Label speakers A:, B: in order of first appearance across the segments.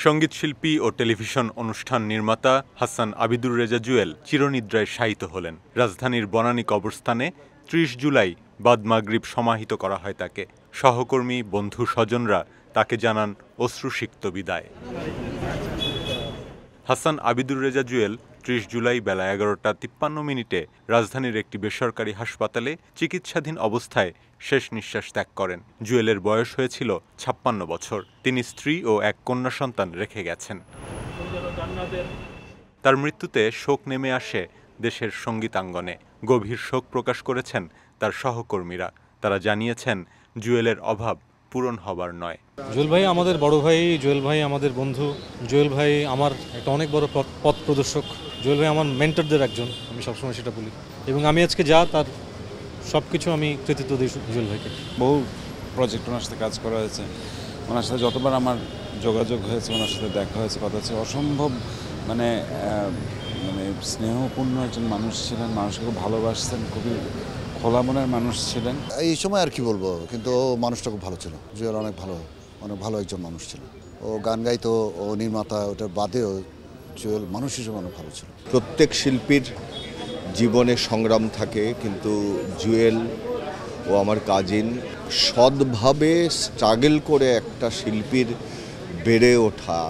A: সঙ্গীতশিল্পী ও television অনুষ্ঠান নির্মাতা হাসান আবিদুর রেজা জুয়েল চিরনিদ্রায় শায়িত হলেন। রাজধানীর বনানী কবরস্থানে ৩০ জুলাই বাদ মাগরিব সমাহিত করা হয় তাকে। সহকর্মী, বন্ধু, স্বজনরা তাকে জানান অশ্রুসিক্ত বিদায়। হাসান আবিদুর রেজা জুয়েল ৩০ জুলাই বেলা ১১টা ৫৩ মিনিটে রাজধানীর একটি বেসরকারি হাসপাতালে চিকিৎসাধীন অবস্থায় শেষ নিঃশ্বাস ত্যাগ করেন। জুয়েলের বয়স হয়েছিল ৫৬ বছর। তিনি স্ত্রী ও এক কন্যা সন্তান রেখে গেছেন। তার মৃত্যুতে শোক নেমে আসে দেশের সঙ্গীতাঙ্গনে। গভীর শোক প্রকাশ করেছেন তার সহকর্মীরা। তারা জানিয়েছেন, জুয়েলের অভাব পূরণ হবার নয়।
B: জুয়েল ভাই আমাদের বড় ভাই, জুয়েল ভাই আমাদের বন্ধু, জুয়েল ভাই আমার একটা অনেক বড় পথ প্রদর্শক, জুয়েল ভাই আমার মেন্টরদের একজন, আমি সবসময় সেটা বলি। এবং আমি আজকে তার সব কিছু আমি কৃতিত্ব দিই জুয়েল ভাইকে।
C: বহু প্রজেক্ট ওনার সাথে কাজ করা হয়েছে, ওনার সাথে যতবার আমার যোগাযোগ হয়েছে, ওনার সাথে দেখা হয়েছে, কথা হচ্ছে, অসম্ভব মানে স্নেহপূর্ণ একজন মানুষ ছিলেন। মানুষকে খুব ভালোবাসতেন, খুবই খোলা মনের মানুষ ছিলেন।
D: এই সময় আর কি বলবো, কিন্তু মানুষটা খুব ভালো ছিল। জুয়েল অনেক ভালো একজন মানুষ ছিল। ও গান গাইতো, ও নির্মাতা, ওটার বাদেও জুয়েল মানুষ হিসেবে অনেক ভালো ছিল।
E: প্রত্যেক শিল্পীর জীবনে সংগ্রাম থাকে, কিন্তু জুয়েল ও আমার কাজিন সৎভাবে স্ট্রাগল করে একটা শিল্পীর বেড়ে ওঠা,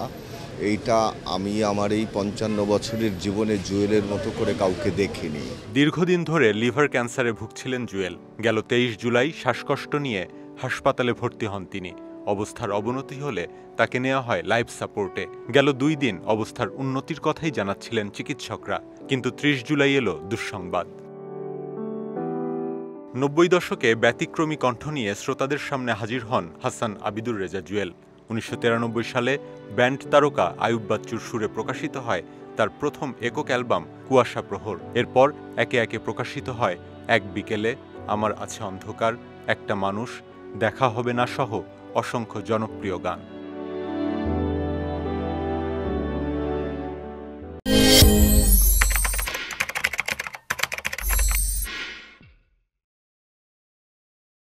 E: এইটা আমি আমার এই ৫৫ বছরের জীবনে জুয়েলের মতো করে কাউকে দেখিনি।
A: দীর্ঘদিন ধরে লিভার ক্যান্সারে ভুগছিলেন জুয়েল। গেল ২৩ জুলাই শ্বাসকষ্ট নিয়ে হাসপাতালে ভর্তি হন তিনি। অবস্থার অবনতি হলে তাকে নেওয়া হয় লাইফ সাপোর্টে। গেল ২ দিন অবস্থার উন্নতির কথাই জানাচ্ছিলেন চিকিৎসকরা, কিন্তু ৩০ জুলাই এলো দুঃসংবাদ। ৯০ দশকে ব্যতিক্রমী কণ্ঠ নিয়ে শ্রোতাদের সামনে হাজির হন হাসান আবিদুর রেজা জুয়েল। ১৯৯৩ সালে ব্যান্ড তারকা আইয়ুব বাচ্চুর সুরে প্রকাশিত হয় তার প্রথম একক অ্যালবাম কুয়াশা প্রহর। এরপর একে একে প্রকাশিত হয় এক বিকেলে, আমার আছে অন্ধকার, একটা মানুষ, দেখা হবে না সহ অসংখ্য জনপ্রিয় গান।